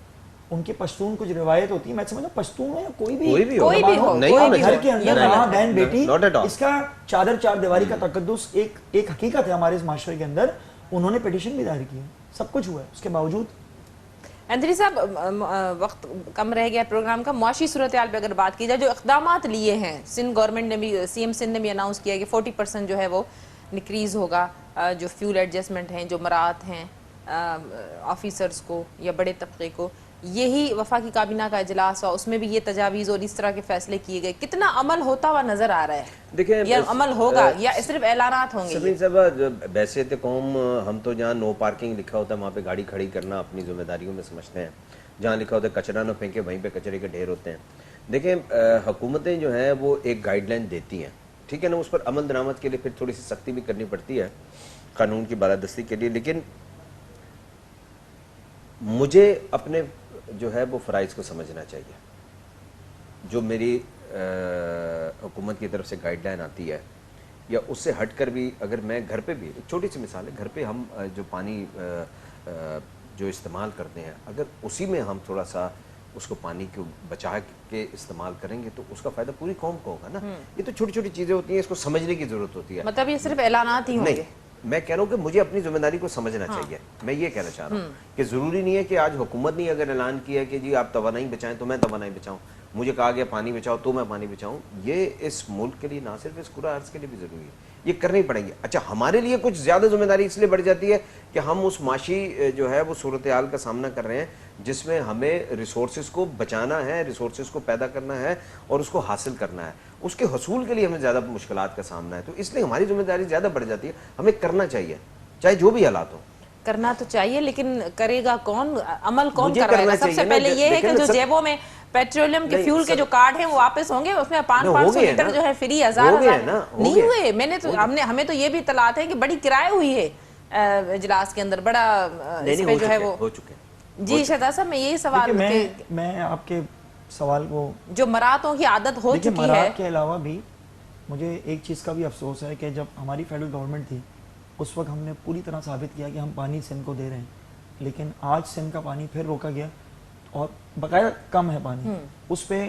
उनके पश्तून कुछ रिवायत होती है, मैं समझता पश्तून है या कोई भी हो, घर के अंदर माँ बहन बेटी, इसका चार दीवारी का तकद्दुस एक हकीकत है हमारे इस माशरे के अंदर। उन्होंने पिटीशन भी दायर की, सब कुछ हुआ है, उसके बावजूद। अंतरी साहब, वक्त कम रह गया प्रोग्राम का। मुआशी सूरत हाल पे अगर बात की जाए, जो इक़दामात लिए हैं सिंध गवर्नमेंट ने भी, CM सिंध ने भी अनाउंस किया कि 40% जो है वो निक्रीज़ होगा, जो फ्यूल एडजस्टमेंट हैं, जो मराहत हैं ऑफिसर्स को या बड़े तबके को। यही वफाकी काबीना का इजलास हुआ, उसमें भी ये तजावीज़ और इस तरह के फैसले किए गए। कितना अमल होता हुआ नजर आ रहा है? देखिए, या अमल होगा या सिर्फ ऐलानात होंगे? सबीन साहब, बैसियत कौम, हम तो जहाँ नो पार्किंग लिखा होता है वहाँ पे गाड़ी खड़ी करना अपनी जिम्मेदारियों में समझते हैं। जहाँ लिखा होता है कचरा न फेंके, वहीं पे कचरे के ढेर होते हैं। देखें, हुकूमतें जो हैं वो एक गाइडलाइन देती हैं, ठीक है ना, उस पर अमल दरामद के लिए फिर थोड़ी सी सख्ती भी करनी पड़ती है कानून की बालादस्ती के लिए। लेकिन मुझे अपने जो है वो फ़राइज़ को समझना चाहिए। जो मेरी हुकूमत की तरफ से गाइडलाइन आती है, या उससे हटकर भी अगर मैं घर पे भी, एक छोटी सी मिसाल है, घर पे हम जो पानी जो इस्तेमाल करते हैं, अगर उसी में हम थोड़ा सा उसको पानी को बचा के इस्तेमाल करेंगे तो उसका फ़ायदा पूरी कौम को होगा ना। ये तो छोटी छोटी चीज़ें होती हैं, इसको समझने की ज़रूरत होती है। मतलब ये सिर्फ ऐलानात ही होंगे? मैं कह रहा हूँ कि मुझे अपनी जिम्मेदारी को समझना चाहिए। मैं ये कहना चाह रहा हूँ कि जरूरी नहीं है कि आज हुकूमत ने अगर ऐलान किया कि जी आप तवानाई बचाएं तो मैं तवानाई बचाऊं, मुझे कहा गया पानी बचाओ तो मैं पानी बचाऊं। ये इस मुल्क के लिए, ना सिर्फ इस कुरान अर्ज के लिए भी जरूरी है, ये करनी पड़ेगी। अच्छा, हमारे लिए कुछ ज्यादा जिम्मेदारी इसलिए बढ़ जाती है कि हम उस माशी जो है वो सूरत हाल का सामना कर रहे हैं जिसमें हमें रिसोर्सेज को बचाना है, रिसोर्सेज को पैदा करना है और उसको हासिल करना है। उसके हसूल के लिए हमें ज़्यादा मुश्किलात का सामना है, तो इसलिए हमारी जिम्मेदारी ज़्यादा बढ़ जाती है। हमें करना चाहिए चाहे जो भी हालात हो। करना तो चाहिए, लेकिन करेगा कौन, अमल कौन मुझे करवाएगा? करना सबसे चाहिए पहले ना, ये है देखें कि ना, जो सब- जेबों में पेट्रोलियम के नहीं, फ्यूल के सब- जो कार्ड हैं वो वापस होंगे, उसमें 500 हो गए लीटर ना। जो है फ्री, हजार हो गए हजार ना, हो नहीं गए। हुए। मैंने तो हमें तो ये भी इतलात है कि बड़ी किराए हुई है इजलास के अंदर, बड़ा इस पे जो है वो हो चुके जी शहजाद साहब, मैं यही सवाल देखिए मैं आपके सवाल को, जो मरातों की आदत हो देखिए चुकी है। मराठ के अलावा भी मुझे एक चीज़ का भी अफसोस है कि जब हमारी फेडरल गवर्नमेंट थी उस वक्त हमने पूरी तरह साबित किया कि हम पानी सिंध को दे रहे हैं, लेकिन आज सिंध का पानी फिर रोका गया और बकाया कम है पानी उस पे।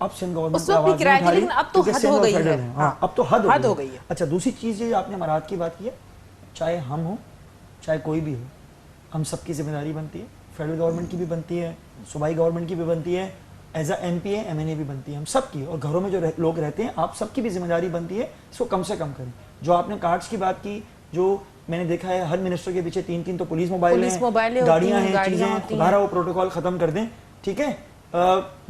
अब सिंध गवर्नमेंट उस वक्त भी किराए थी, लेकिन अब तो क्योंकि हद सिंध हो और गई फेडरल है। हाँ, अब तो हद हो गई है। अच्छा, दूसरी चीज़ ये आपने मराठ की बात की है, चाहे हम हो चाहे कोई भी हो, हम सबकी जिम्मेदारी बनती है, फेडरल गवर्नमेंट की भी बनती है, सूबाई गवर्नमेंट की भी बनती है, एज अ MPA MNA भी बनती है, हम सबकी। और घरों में जो लोग रहते हैं आप सबकी भी जिम्मेदारी बनती है इसको कम से कम करें। जो आपने कार्ड्स की बात की, जो मैंने देखा है हर मिनिस्टर के पीछे 3-3 तो पुलिस मोबाइल पुलिस मोबाइलें हैं, होती गाड़ियां हैं, हैं, गाड़ियां चीजें, होती खुदा हैं। रहा वो प्रोटोकॉल खत्म कर दें, ठीक है।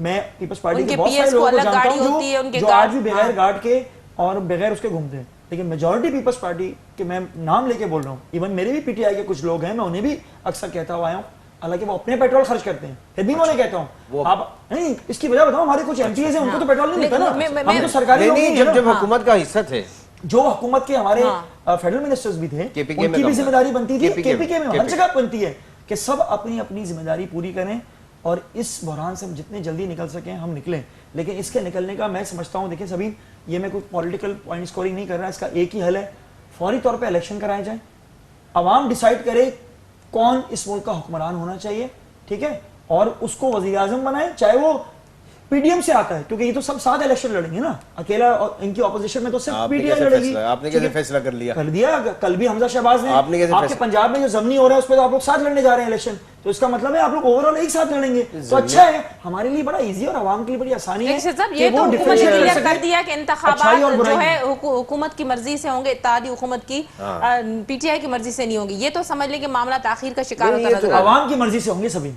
मैं पीपल्स पार्टी उनके के बहुत PS सारे को लोगों को अलग जानता गाड़ी हूं होती है, उनके जो आज गार्ड- भी बगैर हाँ। गार्ड के और बगैर उसके घूमते हैं, लेकिन मेजॉरिटी पीपल्स पार्टी के, मैं नाम लेके बोल रहा हूँ, इवन मेरे भी PTI के कुछ लोग हैं, मैं उन्हें भी अक्सर कहता हुआ आया हूँ, हालांकि वो अपने पेट्रोल खर्च करते हैं, फिर भी मैं उन्हें कहता हूँ आप नहीं, इसकी वजह बताओ, हमारे कुछ MPs हैं उनको तो पेट्रोल नहीं मिलता ना, हम तो सरकारी लोग नहीं हैं जब ना। जब हुकूमत का हिस्सा थे, जो हुकूमत के हमारे फेडरल मिनिस्टर्स भी थे, KPK में उनकी भी काम जिम्मेदारी बनती थी, KPK KPK में हर KPK जगह बनती है कि सब अपनी अपनी जिम्मेदारी पूरी करें और इस बहरान से हम जितने जल्दी निकल सकें हम निकलें। लेकिन इसके निकलने का मैं समझता हूं, देखिए सभी, ये मैं कोई पॉलिटिकल पॉइंट स्कोरिंग नहीं कर रहा, इसका एक ही हल है, फौरी तौर पर इलेक्शन कराए जाए, अवाम डिसाइड करे कौन इस मुल्क का हुक्मरान होना चाहिए, ठीक है, और उसको वजीर आजम बनाए, चाहे वो PDM से आता है, क्योंकि ये तो सब साथ इलेक्शन लड़ेंगे ना, अकेला और इनकी ऑपोजिशन में तो सिर्फ आपने PTI कैसे लड़ेगी। फैसला- आपने ठीक कैसे है? फैसला कर लिया? कर दिया, कल भी हमजा शहबाज ने, आपने कैसे आपके फैसला- पंजाब में जो जमनी हो रहा है उस पर तो आप लोग साथ लड़ने जा रहे हैं इलेक्शन, तो इसका मतलब है आप लोग ओवरऑल एक साथ लड़ेंगे, तो अच्छा है, हमारे लिए बड़ा इजी और आवाम के लिए बड़ी आसानी है लेकिन साहब कि ये तो वो हुकूमत ने differentiate कर क्लियर सके कर दिया कि अच्छाई इंतखाबात और जो बुराई है में। हुकूमत की मर्जी से होंगे, इत्तेहादी हुकूमत की PTI की मर्जी से नहीं होंगी। ये तो समझ ले कि मामला ताखीर का शिकार नहीं, होता ये तो नजर आ रहा आवाम की मर्जी से होंगे सभी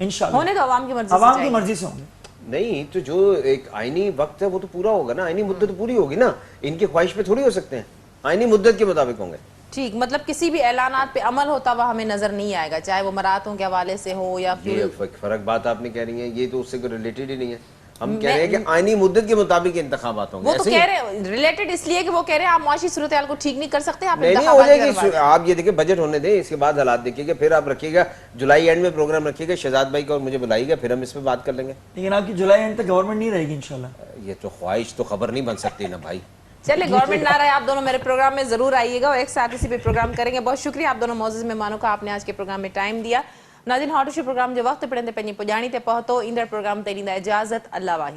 इंशाल्लाह, होने तो आवाम की मर्जी से आवाम की चाहिए। मर्जी से होंगे। नहीं तो जो एक आईनी वक्त है वो तो पूरा होगा ना, आईनी मुद्दत तो पूरी होगी ना, इनकी ख्वाहिश पे थोड़ी हो सकते हैं, आईनी मुद्दत के मुताबिक होंगे। ठीक, मतलब किसी भी ऐलानात पे अमल होता हुआ हमें नजर नहीं आएगा, चाहे वो मरातों के हवाले से हो या ये फिर फर्क बात आपने कह रही है, ये तो उससे रिलेटेड ही नहीं है। हम कह रहे हैं कि आईनी मुद्दत के मुताबिक इंतखाबात होंगे। वो तो ऐसे कह ही? रहे रिलेटेड इसलिए कि वो कह रहे हैं आप मुआशी सूरत हाल को ठीक नहीं कर सकते, आप नहीं हो इंतखाबात जाएगी। करवा दें। आप ये देखिए, बजट होने दें, इसके बाद हालात देखिएगा, फिर आप रखिएगा जुलाई एंड में प्रोग्राम रखिएगा, शहजाद भाई को और मुझे बुलाइएगा, फिर हम इस पे बात कर लेंगे। लेकिन आपकी जुलाई एंड तक गवर्नमेंट नहीं रहेगी इंशाल्लाह। ये तो ख्वाहिश तो खबर नहीं बन सकती ना भाई। चलिए, गवर्नमेंट ना रहे, आप दोनों मेरे प्रोग्राम में जरूर आइएगा और एक साथ इसी पे प्रोग्राम करेंगे। बहुत शुक्रिया आप दोनों मौजूद मेहमानों का, आपने आज के प्रोग्राम में टाइम दिया। नाज़रीन, हॉट इशू प्रोग्राम जो वक्त पिड़ंदे पंहिंजी पुॼाणी ते पहुतो, ईंदड़ प्रोग्राम ते ॾींदा इजाज़त, अल्लाह वाही।